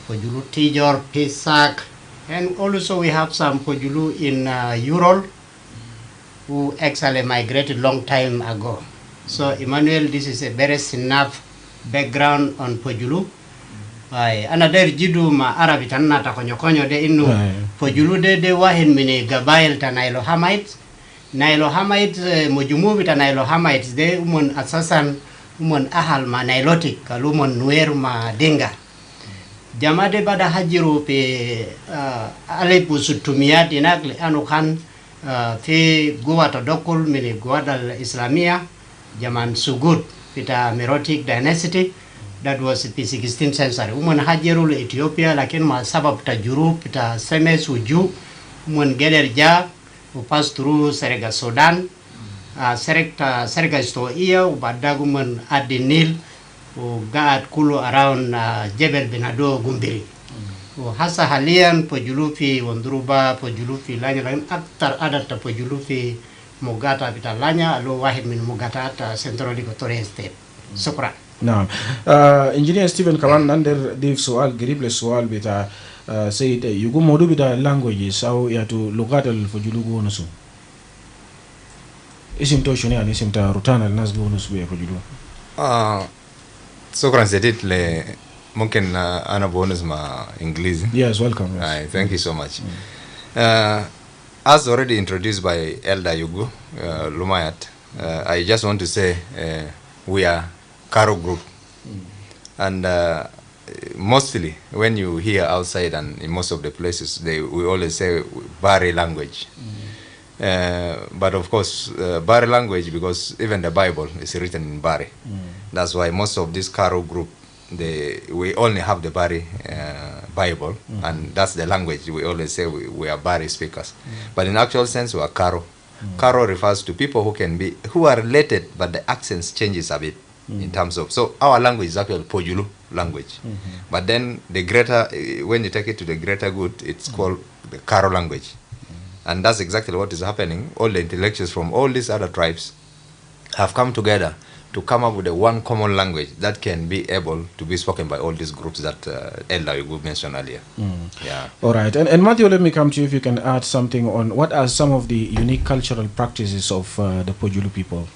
Pojulu Tijor, Pisak, and also we have some Pojulu in Ural who actually migrated long time ago. So Emmanuel, this is a very enough background on Pojulu. Another jidu ma Arabi tanna ta konyo de inu Pojulu de wahin mini gabail ta Nailo Hamites. Nailo Hamites mojumu bita Nailo Hamites de asasan ahal ma Nilotic kalumon nuer ma denga. Jamade bada hajiru pe alepu sutumiyat inakli anukan fi gua tadokul mini gua dal Islamia Jaman Sugut pita Merotic dynasty. That was the 16th century. Hajiru le Ethiopia lakin ma sabab ta juru pita semes uju gelerja who passed through Serega Sudan, Serega Stoia, Badaguman at the Nile, who got Kulu around Jebel Benado Gumbiri. Hasa Halian, Pojulufi, Wondruba, Pojulufi, Lanya, Aktar Adata Pojulufi, Mogata Vitalanya, Alo Wahid Min Mogata at Central Equatorial State. Sokra. Now, Engineer Stephen Kawan, under Dave Soal, Gerible Soal, beta. Say it, you go modu bida languages au ya tu lughat al-fujulu nusu isim to shoni ani isim ta rutana al-nas nusu ya fujulu shukran sedit le mumkin ana bonus ma English. Yes, welcome. Yes. Thank you so much. As already introduced by Elder Yugu Lumayat, I just want to say we are Karo group and mostly when you hear outside and in most of the places we always say Bari language. But of course Bari language, because even the Bible is written in Bari. That's why most of this Karo group we only have the Bari Bible, and that's the language we always say we are Bari speakers. But in actual sense we are Karo. Karo refers to people who are related but the accents changes a bit. In terms of, so our language is actually Pojulu language, but then the greater, when you take it to the greater good, it's called the Karo language, and that's exactly what is happening. All the intellectuals from all these other tribes have come together to come up with a one common language that can be able to be spoken by all these groups that Elder Yugu mentioned earlier. Yeah. All right, and Matthew, let me come to you if you can add something on what are some of the unique cultural practices of the Pojulu people.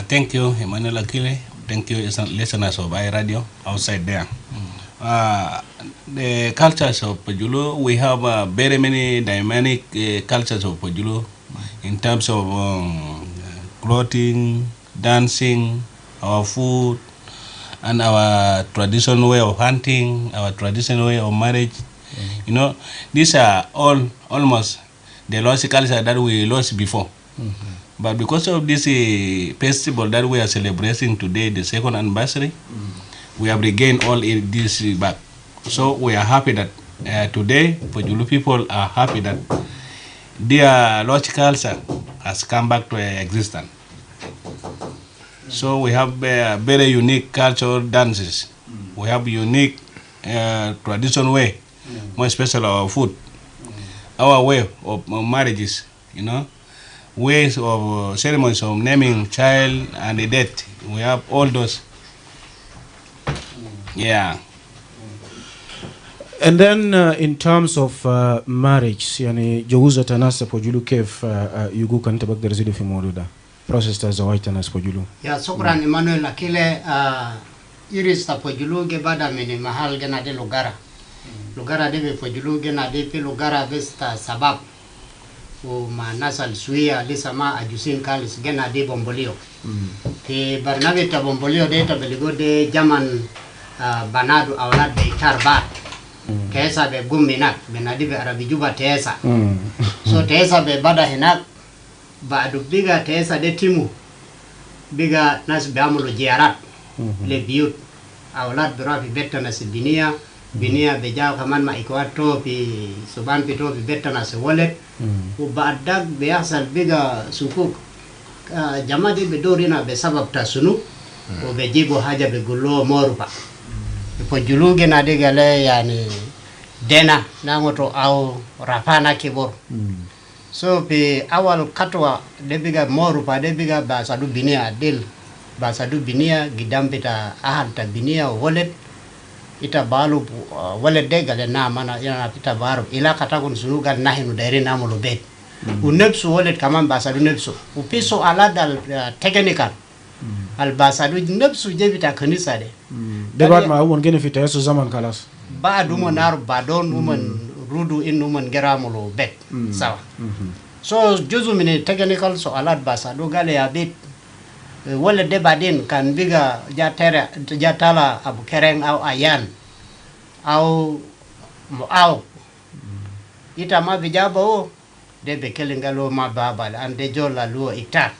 Thank you, Emmanuel Akile. Thank you, listeners of iRadio outside there. The cultures of Pojulu, we have very many dynamic cultures of Pojulu in terms of clothing, dancing, our food, and our traditional way of hunting, our traditional way of marriage. You know, these are all almost the lost culture that we lost before. But because of this festival that we are celebrating today, the second anniversary, we have regained all this back. So we are happy that today, Pojulu people are happy that their lost culture has come back to existence. So we have very unique cultural dances. We have unique traditional way, more especially our food, our way of marriages, you know. Ways of ceremonies of naming child and the death. We have all those. Yeah. And then in terms of marriage, yani jawuza tanasa Pojulu kef yugu kan tabak darzidu fi mawduda. Process ta zawai tanas Pojulu. Ya sukran Emmanuel Akile iris ta Pojulu ge bada mini mahal gena de lugara. Lugara de be Pojulu gena de pe lugara vesta sabab. Ma nasal suia lisama ajusin kalis gena de bombolio. Te barnabe ta bombolio de ta beligo de jaman banadu awlad be tarbat. Kesa be gumminat benadi be arabi juba tesa. So tesa be bada hinak badu biga tesa de timu biga nas be amulo jiarat le biut awlad berabi betta nas binia beja kaman ma ikwato pi suban pito pi betta nas wallet u badak be asal biga sukuk jamadi be dorina be sabab tasunu o be jibo haja be gullo morupa Pojulu gena de gale yani dena nangoto au rafana kibor. So pe awal katwa de biga morupa de biga basadu binia del basadu binia gidam pita ahal ta binia wallet ita balu wala degale na mana yana pita baru ila katakun sunugal nahinu dairi namulu bet unepsu wala kaman basadu nepsu upiso alada technical al basadu nepsu jebita kanisa de debat ma won gene fita so zaman kalas ba dumo nar badon woman rudu in woman geramulo bet sawa so juzu mini technical so alad basadu gale ya bit wala debadin kan biga jatala abu kereng au ayan au muau ita ma bijabo de bekelingalo ma babal ande jola luo ita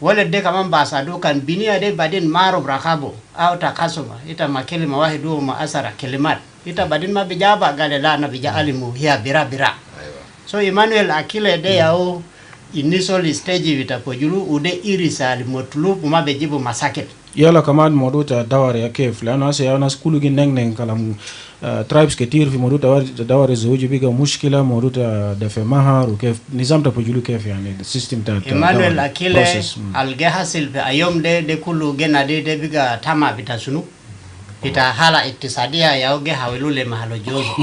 wala de kaman basadu kan binia de badin maro brakabo au takasuma ita makeli mawahidu ma asara kelimat ita badin ma bijaba gale la na bija alimu hiya bira so Emmanuel Akile de yao initial stage vitapojulu ude irisali motulu puma bejibu masaket yala kaman moduta daware yake fulano ase yana skulu gi neng kalam tribes ke tir fi moduta daware zoji biga mushkila moduta dafe mahar ke nizam ta pojulu kef yani system ta Emmanuel Akile alge hasil fi ayom de kulu gena de biga tama bitasunu pita hala iktisadia yaoge hawilule mahalo jozo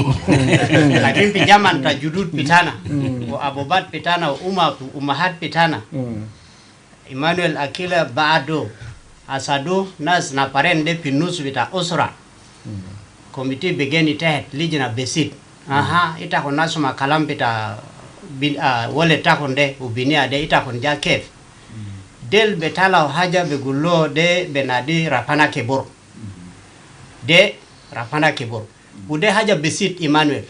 lakini pijaman ta judud pitana wa abobat pitana umahat pitana Emmanuel Akile baado asadu nas na parende pinus vita usra komite begeni tehet lijina besit ita konasuma kalam pita wale takonde ubinia de ita konja kef del betala haja begulo de benadi rapana kebor de rapana kibur ude haja besit Emmanuel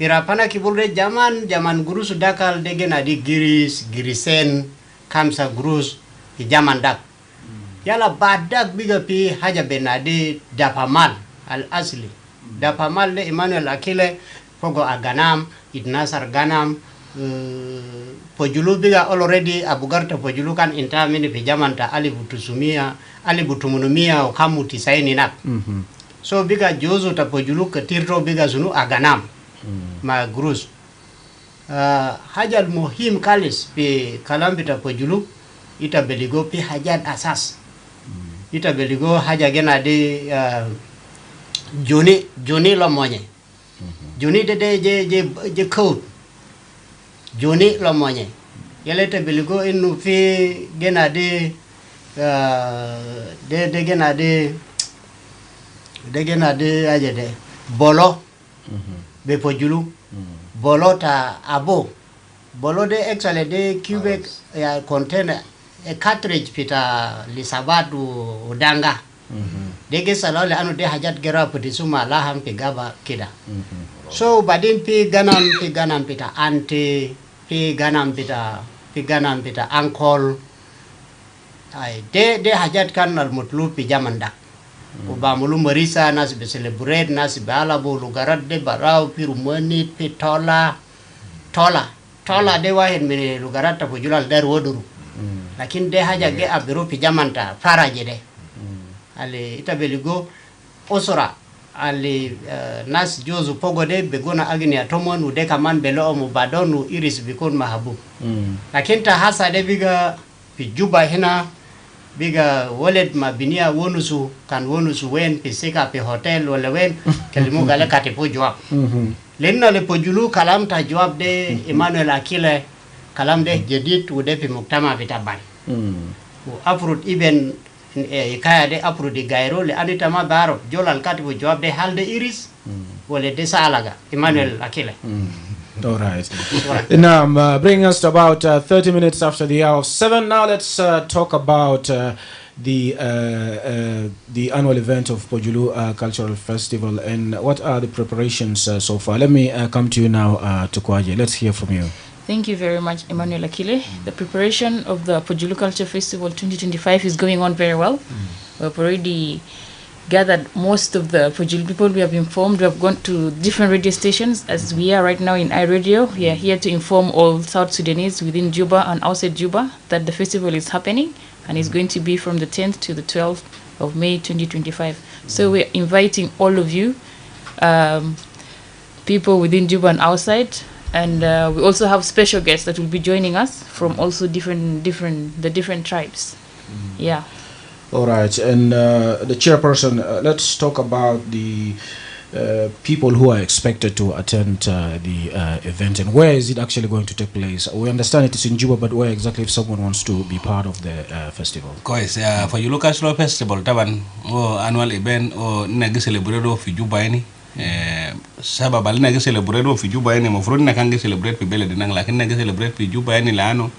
rapana kibur de zaman guru sudakal de gena di girisen kamsa gurus di zaman dak yala badak biga pi haja benadi dapamal al asli dapamal de Emmanuel Akile pogo aganam idnasar ganam pojulu biga already abugarta pojulu kan intamini pi zaman ta ali butumunumia o kamu tisaini nak so biga jozo ta pojulu ketirro biga sunu aganam ma grus hajal muhim kalis pi kalambita pojulu ita beligo pi hajat asas ita beligo haja gena de joni lo monye joni de je code joni lo monye yelete beligo inu fi gena de gena de aje de bolo be pojulu bolo ta abo bolo de actually de cubic ya container a cartridge pita lisabadu udanga dege salole anu de hajat gera pudi suma laham pi gaba kida so badin pi ganam pita anti pi ganam pita ankol ay de hajat kan al mutlu pi jamanda uba mulu marisa nas be celebrate nas be alabo lugarat de barau pi rumani pi tola de wahin mini lugarat ta pujulal dar woduru lakin de haja ge abiru pi jamanta faraje de ali itabeligo osora ali nas jozu pogo de begona agni atomon ude kaman belo mu badonu iris bikon mahabu lakin ta hasa de biga pi juba hina biga wallet mabinia wonusu wen pisika pe hotel wala wen kelimu gale katipu jawab lenna le pojulu kalam ta jawab de Emmanuel Akile kalam de jedit ude pi muktama vitaban afrut even kaya de afrut di gairo le anita ma baro jolal katipu jawab de halde iris wala de salaga Emmanuel Akile all right. Now, bring us to about 30 minutes after the hour of 7. Now, let's talk about the annual event of Pojulu Cultural Festival and what are the preparations so far. Let me come to you now, Tukwaje. Let's hear from you. Thank you very much, Emmanuel Akile. The preparation of the Pojulu Culture Festival 2025 is going on very well. We've already gathered most of the Pojulu people. We have informed. We have gone to different radio stations. As we are right now in iRadio, we are here to inform all South Sudanese within Juba and outside Juba that the festival is happening and is going to be from the 10th to the 12th of May 2025. So we're inviting all of you, people within Juba and outside, and we also have special guests that will be joining us from also different tribes. Yeah. All right, and the chairperson, let's talk about the people who are expected to attend the event, and where is it actually going to take place? We understand it is in Juba, but where exactly if someone wants to be part of the festival? Kois for you look at festival taban annual event nagi celebrate fi Juba ini sabab al nagi celebrate fi Juba ini mafrud na kangi celebrate fi beled nang lakin nagi celebrate fi Juba ini lano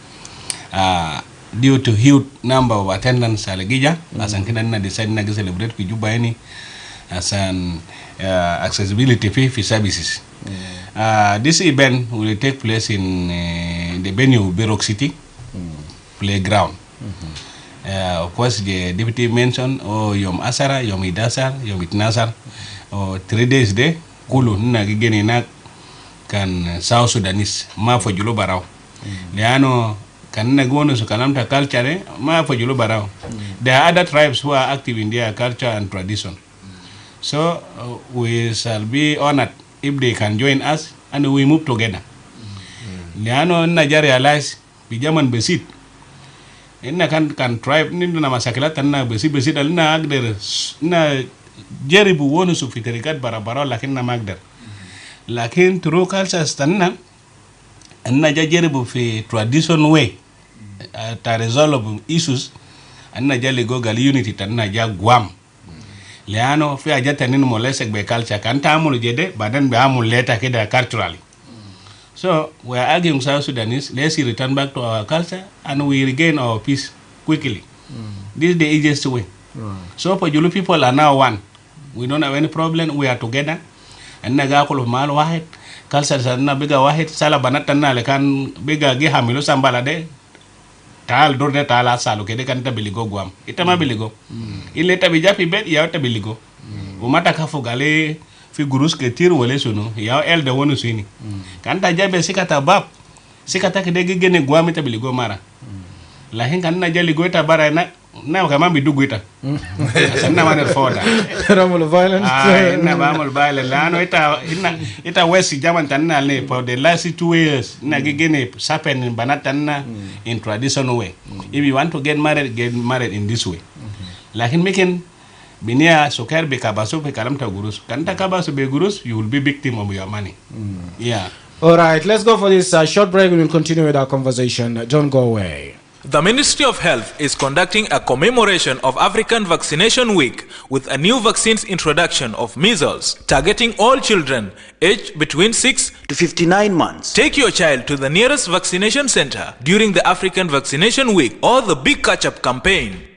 due to huge number of attendance alegija asan kina na decide nagi celebrate fi Juba ini asan accessibility fi services. This event will take place in the venue Berok City playground. Of course, the deputy mentioned Yom Asara, Yom Idasar, Yom Itnasar, 3 days there. Kulu na gigeni na kan South Sudanese ma for Julo Barao. Leano kan na gono so kalamta culture ma for Julo Barao. There are other tribes who are active in their culture and tradition. So we shall be honored if they can join us and we move together. Leano na realize bijaman besit. Inna kan tribe nindu na masakila tanna besit al na agder na jeribu wonu su fiterikat barabara lakin na magder. Lakin through cultures tanna anna jeribu fi tradition way to resolve issues anna jali go gal unity tanna ja guam. Leano fi ajata ninu molesek be culture kan tamul jede badan be amul later keda culturally. So we are arguing South Sudanese, let's return back to our culture and we regain our peace quickly. This is the easiest way. So for Julu people are now one. We don't have any problem, we are together. And nagakul mal wahid, culture sana biga wahid, sala banatana lekan biga gi hamilu sambala de tal dorde tal asalu kede kan tabiligo guam. Itama biligo. Ile tabija fi bet ya tabiligo. Umata kafu gale fi gurus ke tir wala sunu ya el de wonu sini kan ta jabe sikata bab sikata ke de gene gwami ta biligo mara la hen kan na jali goita bara na kama bi duguita sanna maner foda Ramul violence na bamul violence la no ita west jaman tan na le for the last 2 years na gene sapen banatan in traditional way. If you want to get married in this way. Lakin making Binia soker be kabaso be kalamta gurus. Kanta kabaso be gurus, you will be victim of your money. Yeah. All right, let's go for this short break. We will continue with our conversation. Don't go away. The Ministry of Health is conducting a commemoration of African Vaccination Week with a new vaccines introduction of measles, targeting all children aged between 6 to 59 months. Take your child to the nearest vaccination center during the African Vaccination Week or the Big Catch-up campaign.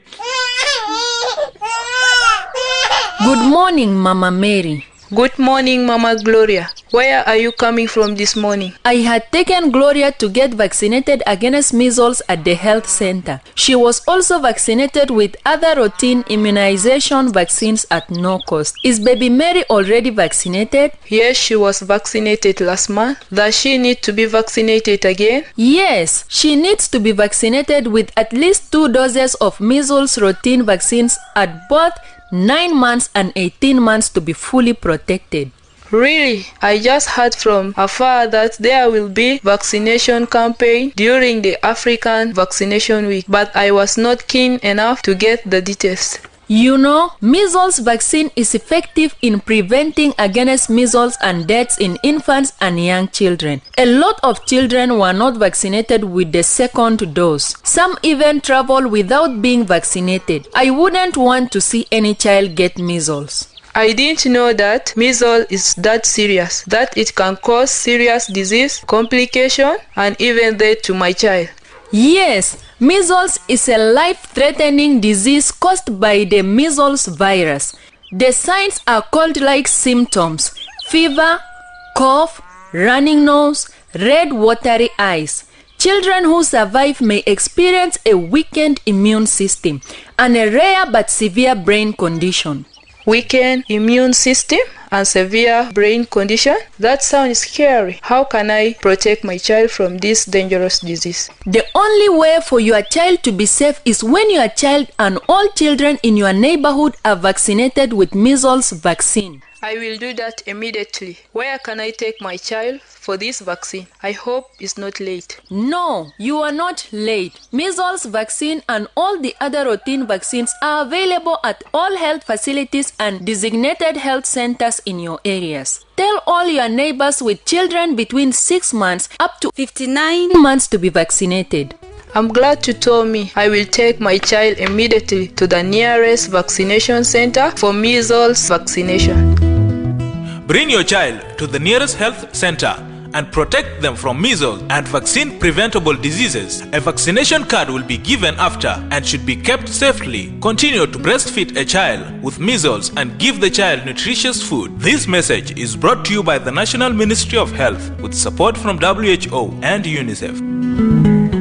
Good morning, Mama Mary. Good morning, Mama Gloria. Where are you coming from this morning? I had taken Gloria to get vaccinated against measles at the health center. She was also vaccinated with other routine immunization vaccines at no cost. Is baby Mary already vaccinated? Yes, she was vaccinated last month. Does she need to be vaccinated again? Yes, she needs to be vaccinated with at least 2 doses of measles routine vaccines at both 9 months and 18 months to be fully protected. Really? I just heard from afar that there will be vaccination campaign during the African Vaccination Week, but I was not keen enough to get the details. You know, measles vaccine is effective in preventing against measles and deaths in infants and young children. A lot of children were not vaccinated with the second dose. Some even travel without being vaccinated. I wouldn't want to see any child get measles. I didn't know that measles is that serious, that it can cause serious disease, complication, and even death to my child. Yes, measles is a life-threatening disease caused by the measles virus. The signs are cold-like symptoms: fever, cough, running nose, red watery eyes. Children who survive may experience a weakened immune system and a rare but severe brain condition. Weakened immune system and severe brain condition? That sounds scary. How can I protect my child from this dangerous disease? The only way for your child to be safe is when your child and all children in your neighborhood are vaccinated with measles vaccine. I will do that immediately. Where can I take my child for this vaccine? I hope it's not late. No, you are not late. Measles vaccine and all the other routine vaccines are available at all health facilities and designated health centers in your areas. Tell all your neighbors with children between 6 months up to 59 months to be vaccinated. I'm glad you told me. I will take my child immediately to the nearest vaccination center for measles vaccination. Bring your child to the nearest health center and protect them from measles and vaccine preventable diseases. A vaccination card will be given after and should be kept safely. Continue to breastfeed a child with measles and give the child nutritious food. This message is brought to you by the National Ministry of Health with support from WHO and UNICEF.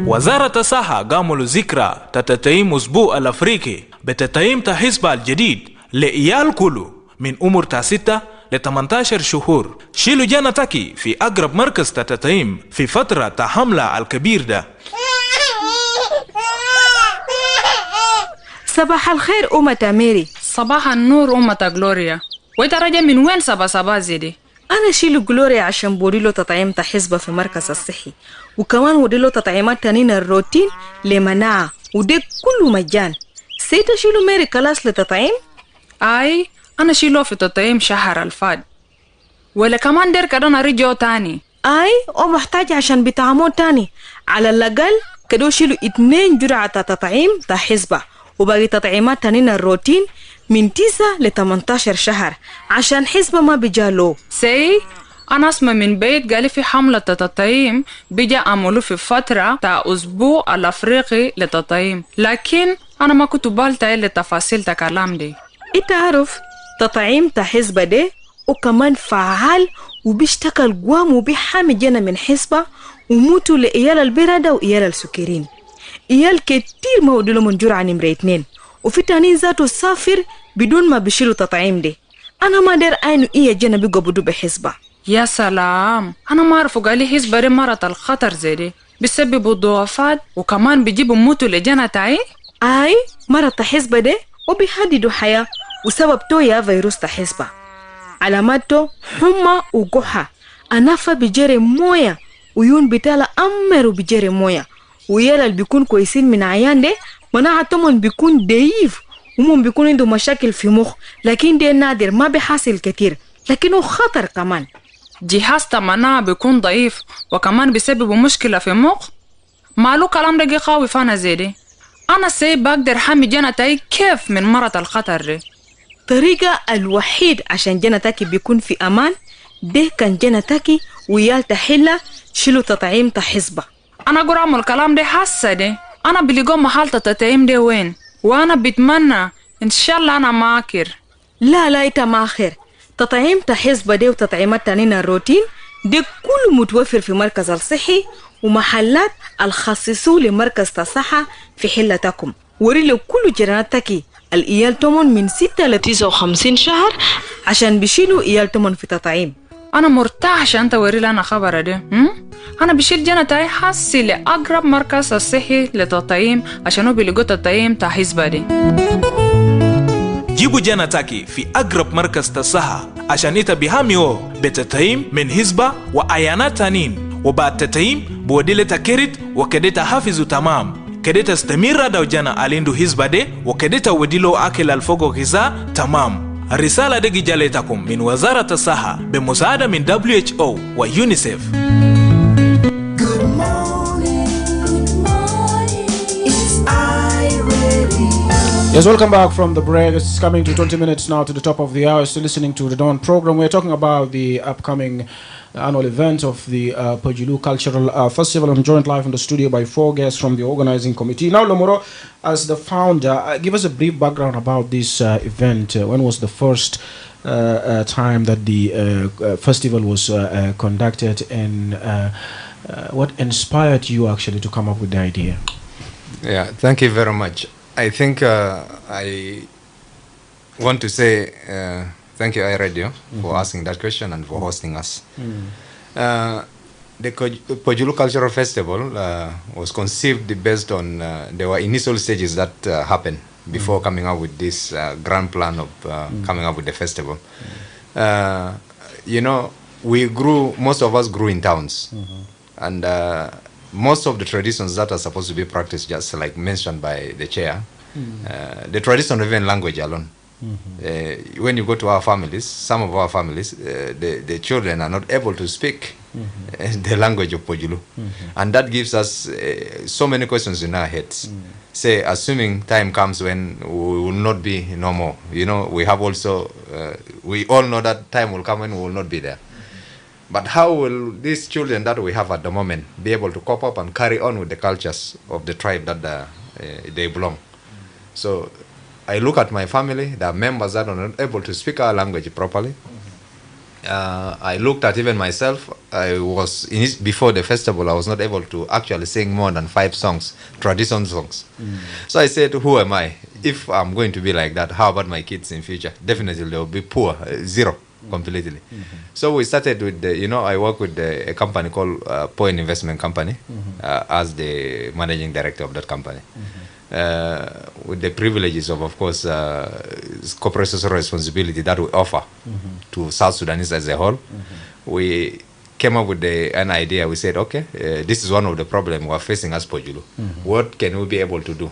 وزارة الصحة قاموا ذكرى تتيم أسبوع الأفريقي بتتيم تحسب الجديد لإيال كله من عمر 6 ل 18 شهور. شيلوا جنتك في أقرب مركز تتيم في فترة حملة الكبير ده. صباح الخير أمة ميري. صباح النور أمة غلوريا. وإنت راجع من وين صبا زيدي؟ أنا شيلو جلوريا عشان بوديلو تطعيم تحسبة في مركز الصحي، وكمان وديلو تطعيمات تانين الروتين لمناعة، ودي كله مجان. سيتا شيلو ميري كلاس لتطعيم؟ أي أنا شيلو في تطعيم شهر الفاد، ولا كمان دير كدون رجعو تاني. أي أو محتاج عشان بتعامو تاني، على الأقل كدو شيلو 2 جرعة تطعيم تحسبة، وباقي تطعيمات تانين الروتين من 9 ل 18 شهر عشان حسبة ما بيجالو. سي أنا اسمع من بيت قالي في حملة تطعيم بيجا عملوا في فترة تاع أسبوع الأفريقي للتطعيم، لكن أنا ما كنت بالتالي لتفاصيل تكلام دي. إنت عارف تطعيم تحسبة دي وكمان فعال وبيشتغل قوام وبيحامي جنا من حسبة وموتوا لإيال البرادة وإيال السكرين. إيال كتير ما ودلو من جرعة نمرة 2، وفي تانين ذاته سافر بدون ما بيشيلوا تطعيم دي. أنا ما دير أينو إيه جنا بيقو بدو بحسبة. يا سلام، أنا ما أعرف قالي حسبة دي مرض الخطر زي دي بيسببوا ضعفات وكمان بيجيبوا موتوا لجنة تاعي. أي مرض تحسبة دي وبيهددوا حياة وسبب تويا فيروس تحسبة. علاماته حمى وقحة، أنافة بجري موية، ويون بتالا أمر بجري موية، ويالا بيكون كويسين من عيان دي مناعتهم بيكون ضعيف، ومن بيكون عنده مشاكل في مخ، لكن ده نادر ما بيحصل كتير، لكنه خطر كمان. جهاز المناعة بيكون ضعيف وكمان بيسبب مشكلة في المخ. معلو كلام ده يخوف أنا زي دي. أنا سي بقدر حامي جنتي كيف من مرض الخطر دي؟ طريقة الوحيد عشان جنتك بيكون في أمان ده كان جنتك ويال تحلة شيلوا تطعيم تحسبة. أنا قرام الكلام ده حاسة دي. أنا بلقوا محل تطعيم ده وين؟ وأنا بتمنى إن شاء الله أنا ماكر. لا إنت ماخر. تطعيم تحسبة دي وتطعيمات تانين الروتين دي كله متوفر في مركز الصحي ومحلات الخصصوا لمركز الصحة في حلتكم. وريلو كل جيراناتك الإيال تومن من 6 ل 59 شهر عشان بيشيلوا إيال تومن في تطعيم. أنا مرتاح عشان أنت وريلي أنا خبر دي. أنا بشيل جنتي حاسي لأقرب مركز الصحي للتطعيم عشان هو بيلقوا تطعيم تحسبة دي. جيبوا جنتك في أقرب مركز الصحة عشان يتبهاميو بتطعيم من حسبة وأيانات تانين، وبعد تطعيم بوديلة كريت وكدتا حافظوا تمام. كدتا استمر دو جنا أليندو حسبة دي وكدتا وديلو أكل الفوقو كيسا تمام. الرسالة دي جالتكم من وزارة الصحة بمساعدة من WHO ويونيسيف. Yes, welcome back from the break. It's coming to 20 minutes now to the top of the hour. Still listening to the Dawn program. We're talking about the upcoming annual event of the Pojulu Cultural Festival. I'm joined live in the studio by 4 guests from the organizing committee. Now, Lomoro, as the founder, give us a brief background about this event. When was the first time that the festival was conducted, and what inspired you actually to come up with the idea? Yeah, thank you very much. I think I want to say thank you, iRadio, for asking that question and for hosting us. The Pojulu Cultural Festival was conceived based on, there were initial stages that happened before coming up with this grand plan of coming up with the festival. You know, most of us grew in towns. And most of the traditions that are supposed to be practiced, just like mentioned by the chair, the tradition of even language alone. When you go to our families, some of our families, the children are not able to speak the language of Pojulu. And that gives us so many questions in our heads. Say, assuming time comes when we will not be no more. You know, we have also, we all know that time will come when we will not be there. But how will these children that we have at the moment be able to cope up and carry on with the cultures of the tribe that they belong? So I look at my family, there are members that are not able to speak our language properly. I looked at even myself. Before the festival, I was not able to actually sing more than 5 songs, traditional songs. So I said, who am I? If I'm going to be like that, how about my kids in future? Definitely they will be poor, zero. Completely. So we started with I work with a company called Point Investment Company as the managing director of that company. With the privileges of course, corporate social responsibility that we offer to South Sudanese as a whole. We came up with an idea. We said, okay, this is one of the problems we're facing as Pojulu. What can we be able to do?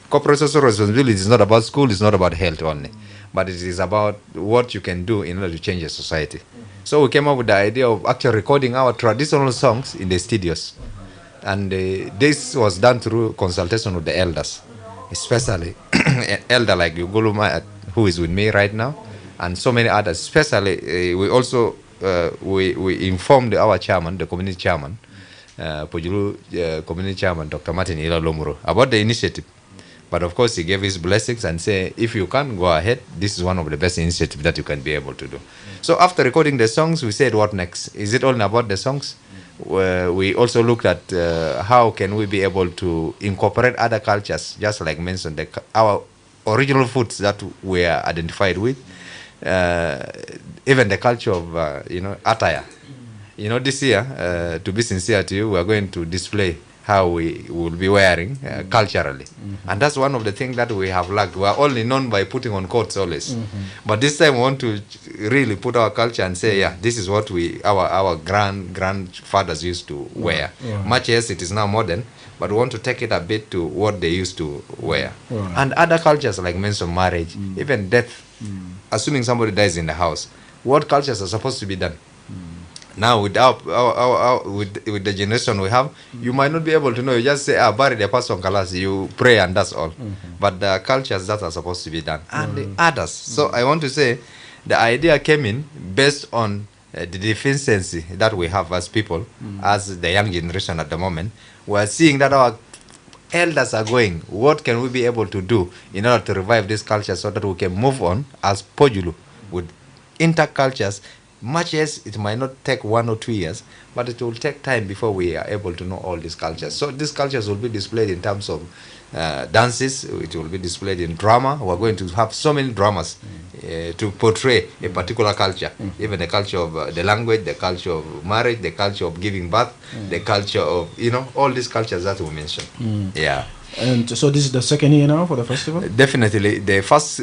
Corporate social responsibility is not about school, it's not about health only, but it is about what you can do in order to change a society. So we came up with the idea of actually recording our traditional songs in the studios. And this was done through consultation with the elders, especially an elder like Yuguluma, who is with me right now, and so many others. Especially, we also we informed our chairman, the community chairman, Pojulu community chairman, Dr. Martin Ila Lomuro, about the initiative. But of course, he gave his blessings and say, if you can go ahead, this is one of the best initiatives that you can be able to do. So after recording the songs, we said, what next? Is it only about the songs? We also looked at how can we be able to incorporate other cultures, just like mentioned, our original foods that we are identified with, even the culture of, attire. This year, to be sincere to you, we are going to display how we will be wearing culturally. And that's one of the things that we have lacked. We are only known by putting on coats always. But this time we want to really put our culture and say, yeah, this is what our grandfathers used to wear. Much as it is now modern, but we want to take it a bit to what they used to wear. And other cultures like mention marriage, even death. Assuming somebody dies in the house, what cultures are supposed to be done? Now, with with the generation we have, you might not be able to know. You just say, bury the person, kalas, you pray, and that's all. But the cultures that are supposed to be done, and the others. So I want to say, the idea came in based on the deficiency that we have as people, as the young generation at the moment. We are seeing that our elders are going. What can we be able to do in order to revive this culture so that we can move on as Pojulu with intact cultures? Much as it might not take 1 or 2 years, but it will take time before we are able to know all these cultures. So these cultures will be displayed in terms of dances, it will be displayed in drama. We're going to have so many dramas to portray a particular culture, even the culture of the language, the culture of marriage, the culture of giving birth, the culture of, all these cultures that we mentioned. Yeah. And so this is the second year now for the festival? Definitely. The first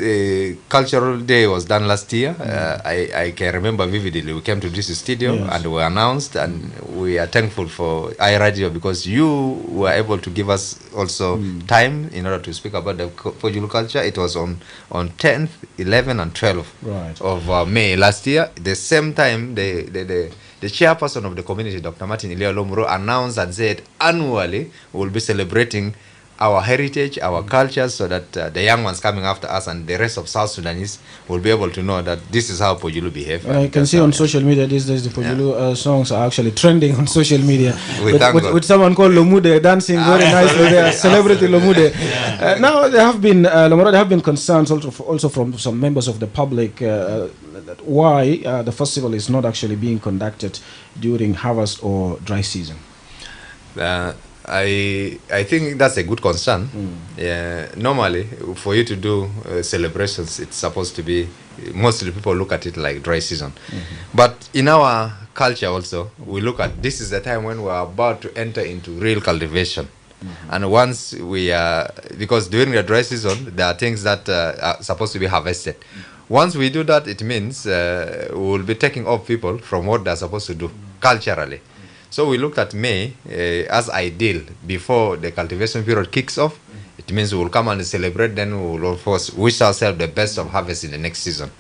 cultural day was done last year. I can remember vividly. We came to this studio and we announced, and we are thankful for iRadio because you were able to give us also time in order to speak about the Pojulu culture. It was on 10th, 11th and 12th of May last year. The same time, the chairperson of the community, Dr. Martin Ilia Lomuro, announced and said annually we will be celebrating our heritage, our cultures, so that the young ones coming after us and the rest of South Sudanese will be able to know that this is how Pojulu behave. I can see on social media these days the Pojulu songs are actually trending on social media. With someone called Lomude dancing very nicely there, celebrity Lomude. Now there have been, Lomoro, there have been concerns also from some members of the public why the festival is not actually being conducted during harvest or dry season. I think that's a good concern. Normally, for you to do celebrations, it's supposed to be, most of the people look at it like dry season. But in our culture also, we look at this is the time when we're about to enter into real cultivation. And once we are, because during the dry season, there are things that are supposed to be harvested. Once we do that, it means we will be taking off people from what they're supposed to do culturally. So we looked at May as ideal before the cultivation period kicks off. It means we will come and celebrate, then we will, of course, wish ourselves the best of harvest in the next season.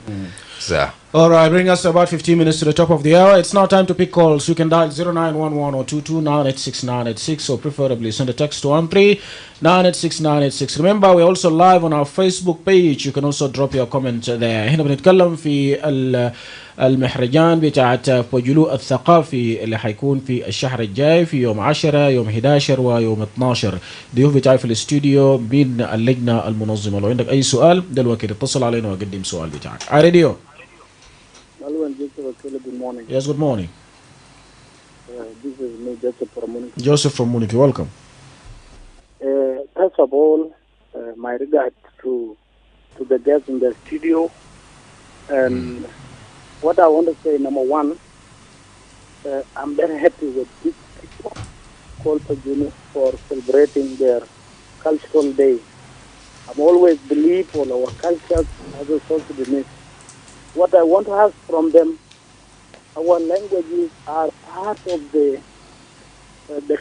So. All right, bring us about 15 minutes to the top of the hour. It's now time to pick calls. You can dial 0911 or 22986 or preferably send a text to 13986986. Remember, we're also live on our Facebook page. You can also drop your comment there. هنا بنتكلم في المهرجان بتاعت بوجلو الثقافي اللي حيكون في الشهر الجاي في يوم 10 يوم 11 ويوم 12. ضيوف بتاعي في الاستوديو من اللجنة المنظمة. لو عندك أي سؤال دلوقتي اتصل علينا وقدم سؤال بتاعك. راديو. Good morning. Yes, good morning. This is me, Joseph from Munich. Joseph from Munich, welcome. First of all, my regards to the guests in the studio. And what I want to say, number one, I'm very happy with this people called Pajunu for celebrating their cultural day. I'm always believe on our cultures as a South Sudanese. What I want to ask from them, our languages are part of the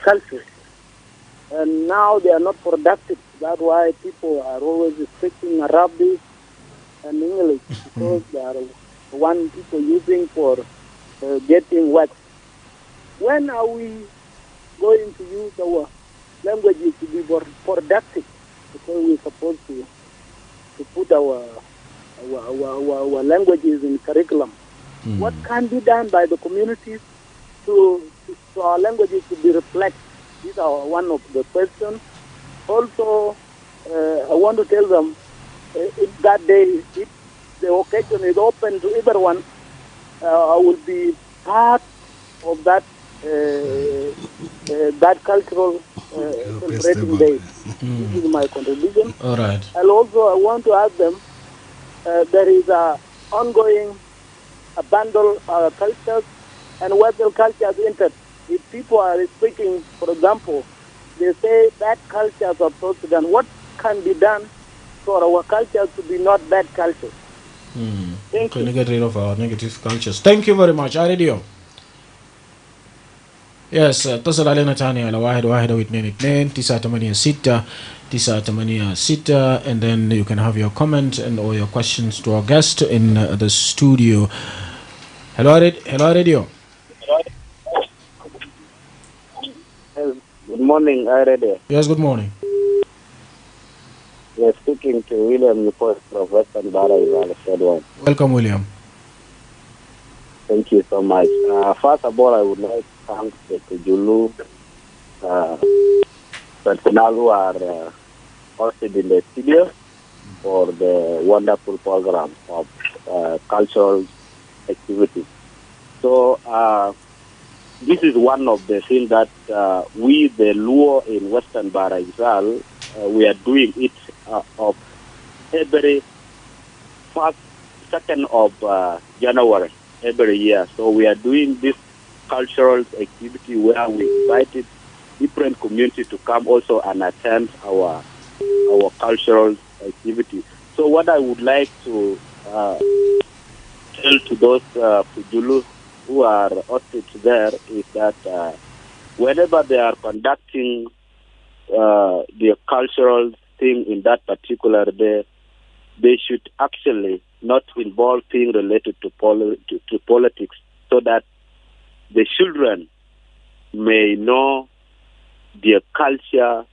culture, and now they are not productive. That's why people are always speaking Arabic and English, because they are one people using for getting wax. When are we going to use our languages to be more productive? Because we're supposed to put our languages in curriculum. What can be done by the communities to our languages to be reflected? These are one of the questions. Also, I want to tell them if that day, if the occasion is open to everyone, I will be part of that that cultural celebrating day. This is my contribution. All right. And also, I want to ask them. There is a ongoing bundle cultures and Western cultures entered. If people are speaking, for example, they say bad cultures of South Sudan, what can be done for our cultures to be not bad cultures? Thank you. To get rid of our negative cultures. Thank you very much. Radio. Yes, اتصل علينا تاني على 1122 986 986 and then you can have your comment and or your questions to our guest in the studio. Hello Radio. Good morning, Radio. Yes, good morning. You're speaking to William Newport from Western Bara. Welcome, William. Thank you so much. First of all, I would like to thank the Kujulu personnel who are hosted in the studio for the wonderful program of cultural activities. So this is one of the things that we, the Luo in Western Bara Israel, we are doing it of every first, 2nd of January every year. So we are doing this cultural activity where we invited different communities to come also and attend our cultural activity. So what I would like to tell to those Pujulu who are hosted there is that whenever they are conducting their cultural thing in that particular day, they should actually not involve things related to politics, so that the children may know their culture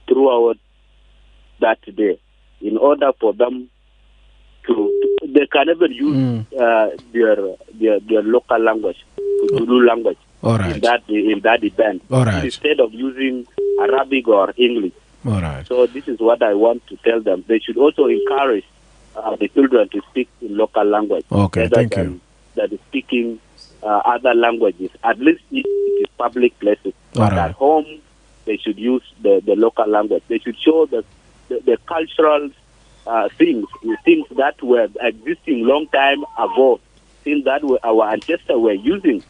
throughout that day, in order for them they can even use their local language, Zulu language, all right, in that event, all right, instead of using Arabic or English. All right. So this is what I want to tell them. They should also encourage the children to speak in local language. Okay, thank you. That is speaking other languages, at least if it is public places. But at home, they should use the local language. They should show the cultural things that were existing long time ago, things that our ancestors were using.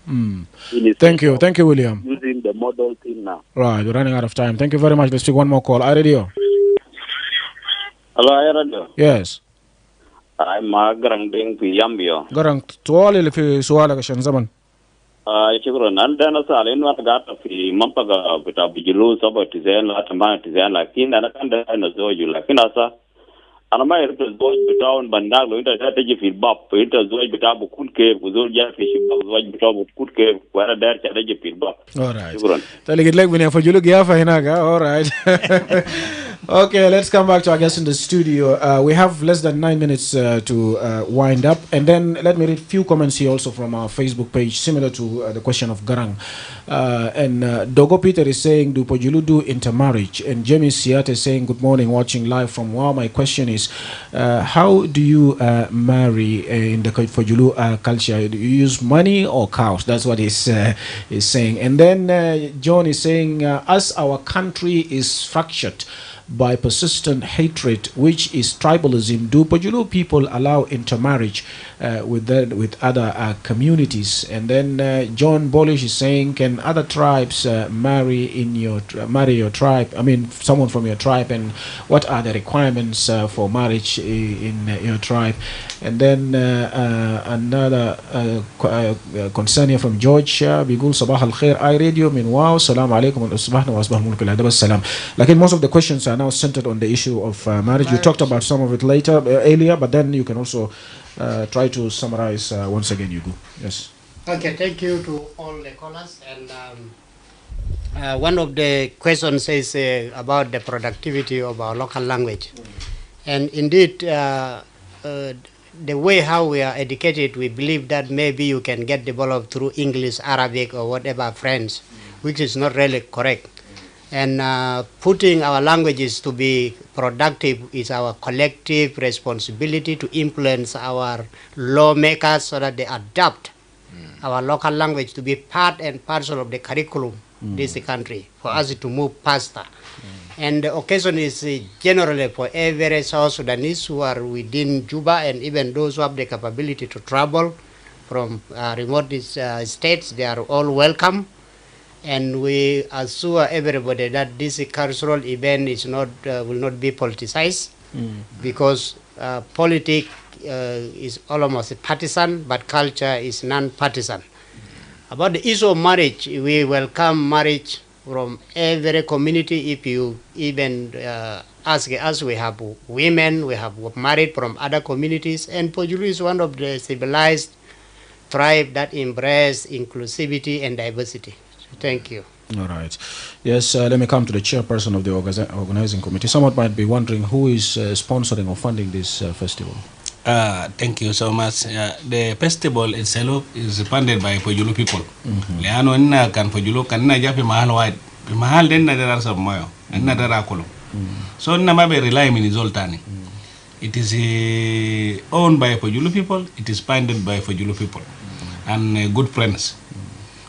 Thank you, William. Using the model thing now. Right, we're running out of time. Thank you very much. Let's take one more call. Radio. Hello, Radio. Yes. ما قرن دين في يامبيو. قرن طوال اللي في سؤالك عشان زمن. شكرا. أنا سألين ما قاعد في منطقة بتاع بجلو سبعة تزين لا تمانية تزين لكن أنا كان ده نزوج لكن أنا ما يرد الزوج بتاعون بندق لو أنت تيجي في الباب أنت الزوج بتاعه بكون كيف وزوج جاء في الشباك الزوج بتاعه بكون كيف وأنا داير تيجي في الباب. شكرا. تلاقي لك بني فجلو قيافة هناك. Alright. Okay, let's come back to our guests in the studio. We have less than 9 minutes to wind up, and then let me read a few comments here also from our Facebook page, similar to the question of Garang. And Dogo Peter is saying, do Pojulu do intermarriage? And Jamie Siate is saying, good morning, watching live from Wow. My question is, how do you marry in the Pojulu culture? Do you use money or cows? That's what he's saying. And then John is saying, as our country is fractured by persistent hatred, which is tribalism, do Pojulu people allow intermarriage with other communities? And then John Bolish is saying, can other tribes marry your tribe? I mean, someone from your tribe, and what are the requirements for marriage in your tribe? And then another concern here from George بيقول صباح الخير iRadio من واو السلام عليكم وأصبحنا وأصبح ملك الأدب السلام. Like most of the questions are now centered on the issue of marriage. You talked about some of it earlier, but then you can also try to summarize once again, Yugu. Yes. Okay, thank you to all the callers. And one of the questions is about the productivity of our local language. And indeed, the way how we are educated, we believe that maybe you can get developed through English, Arabic, or whatever French, which is not really correct. And putting our languages to be productive is our collective responsibility to influence our lawmakers so that they adopt our local language to be part and parcel of the curriculum in this country for us to move faster. And the occasion is generally for every South Sudanese who are within Juba, and even those who have the capability to travel from remote states, they are all welcome. And we assure everybody that this cultural event is not will not be politicized, because politics is almost partisan, but culture is non-partisan. About the issue of marriage, we welcome marriage from every community. If you even ask us, we have women, we have married from other communities, and Pojulu is one of the civilized tribes that embrace inclusivity and diversity. Thank you. All right. Yes, let me come to the chairperson of the organizing committee. Someone might be wondering who is sponsoring or funding this festival. Thank you so much. The festival itself is funded by Pojulu people. Leano nna kan Pojulu kan na japi mahal wide. Mahal den na dara sab moyo. Na dara kolo. So nna mabe rely min zoltani. It is owned by Pojulu people. It is funded by Pojulu people and good friends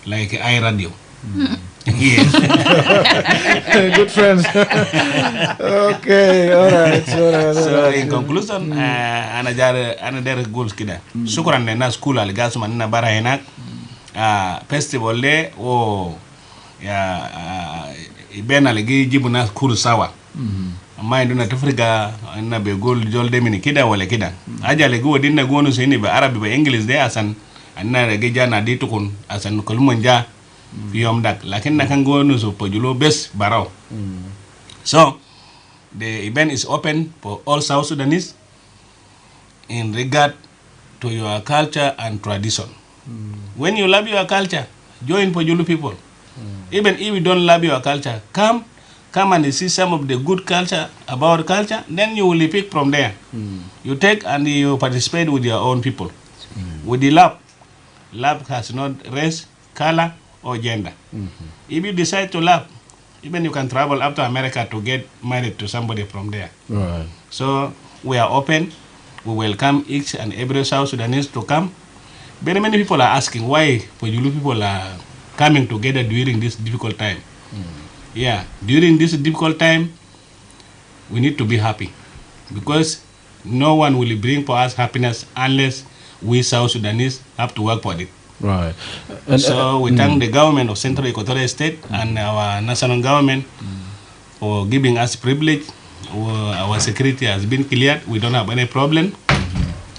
like iRadio. Yes. Good friends. Okay, all right. So in conclusion, ana dere goals kida. Shukran na school aligasu manina bara henak. Festival le o ya ibena legi jibu na school sawa. Amma induna tafriga na be goal jolde mini kida wala kida. Aja legi wodinna gonu sini ba Arabi ba English de asan anna legi jana ditukun asan kulmunja Yom dak, lakin nakan go no so Pojulu best barao. So the event is open for all South Sudanese in regard to your culture and tradition. When you love your culture, join Pojulu people. Even if you don't love your culture, come and see some of the good culture about culture, then you will pick from there. You take and you participate with your own people. With the love. Love has not race, color, or gender. If you decide to love, even you can travel up to America to get married to somebody from there. Right. So we are open. We welcome each and every South Sudanese to come. Very many people are asking why Pojulu people are coming together during this difficult time. Yeah, during this difficult time, we need to be happy, because no one will bring for us happiness unless we South Sudanese have to work for it. Right. So we thank the government of Central Equatorial State and our national government for giving us privilege. Our security has been cleared. We don't have any problem.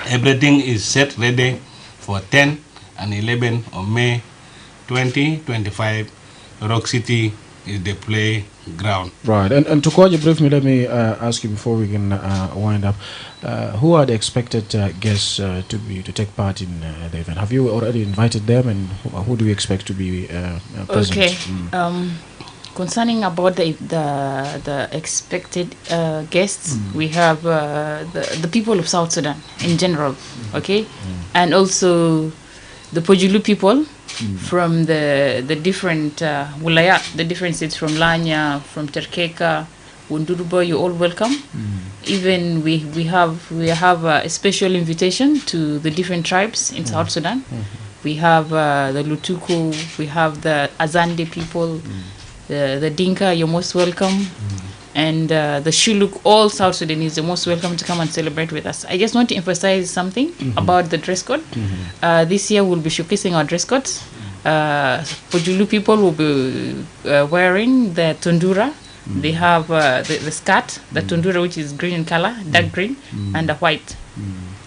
Everything is set ready for 10 and 11 of May 2025. Rock City is the playground. Right, and to quote you briefly, let me ask you before we can wind up. Who are the expected guests to take part in the event? Have you already invited them, and who do you expect to be present? Okay. Concerning about the expected guests, we have the people of South Sudan in general, okay, and also the Pojulu people from the different wilayat, the different states, from Lanya, from Terkeka, Wunduruba. You're all welcome. Even we have a special invitation to the different tribes in South Sudan. We have the Lutuku, we have the Azande people, the Dinka. You're most welcome. And the Shuluk, all South Sudanese, are most welcome to come and celebrate with us. I just want to emphasize something about the dress code. This year we'll be showcasing our dress codes. Pojulu people will be wearing the tundura. They have the skirt, the tundura, which is green in color, dark green, and a white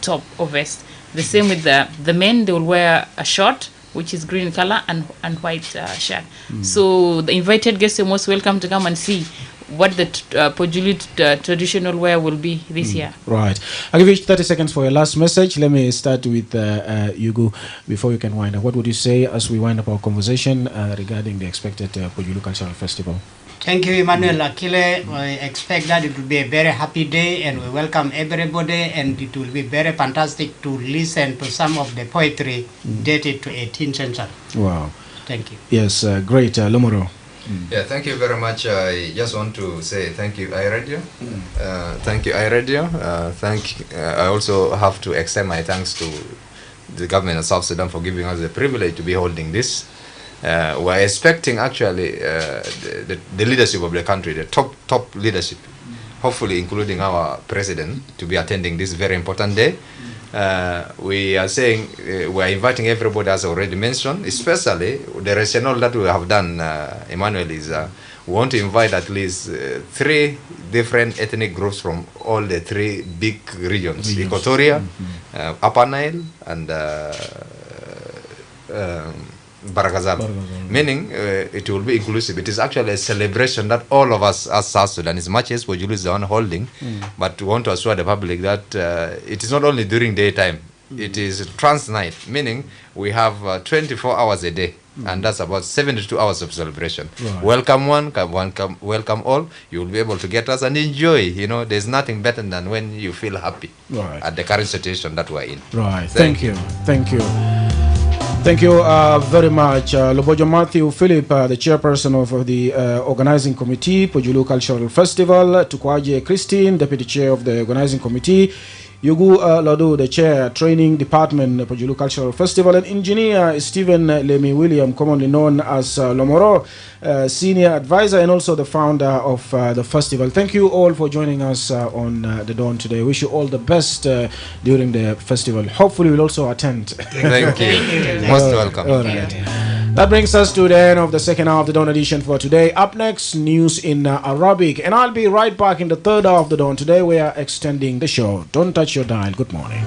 top or vest. The same with the men, they will wear a short, which is green in color, and white shirt. So the invited guests are most welcome to come and see what the Pojulu traditional wear will be this year. Right. I'll give you 30 seconds for your last message. Let me start with Yugu before you can wind up. What would you say as we wind up our conversation regarding the expected Pojulu Cultural Festival? Thank you, Emmanuel, Akile. We expect that it will be a very happy day, and we welcome everybody, and it will be very fantastic to listen to some of the poetry dated to 18th century. Wow. Thank you. Yes, great. Lomoro. Yeah, thank you very much. I just want to say thank you, iRadio. Thank you, iRadio. I also have to extend my thanks to the government of South Sudan for giving us the privilege to be holding this. We're expecting actually the leadership of the country, the top leadership, hopefully including our president, to be attending this very important day. We are saying we're inviting everybody, as already mentioned, especially the rationale that we have done, Emmanuel, is we want to invite at least 3 different ethnic groups from all the 3 big regions, Equatoria, Upper Nile, and Barakazal. Meaning it will be inclusive. It is actually a celebration that all of us as South Sudan, as much as Pojulu is the one holding, but we want to assure the public that it is not only during daytime, it is trans night, meaning we have 24 hours a day, and that's about 72 hours of celebration. Right. Welcome welcome all. You will be able to get us and enjoy. You know, there's nothing better than when you feel happy at the current situation that we're in. Right. Thank you. Thank you. Thank you very much, Lobojo Matthew Philip, the chairperson of the organizing committee, Pojulu Cultural Festival, Tukwaje Christine, deputy chair of the organizing committee, Yugu Lodu, the chair, training department, Pojulu Cultural Festival, and engineer Stephen Lemi William, commonly known as Lomoro, senior advisor and also the founder of the festival. Thank you all for joining us on the Dawn today. Wish you all the best during the festival. Hopefully we'll also attend. Thank you. Most welcome. All right. That brings us to the end of the second hour of the Dawn edition for today. Up next, news in Arabic. And I'll be right back in the third hour of the Dawn. Today we are extending the show. Don't touch your dial. Good morning.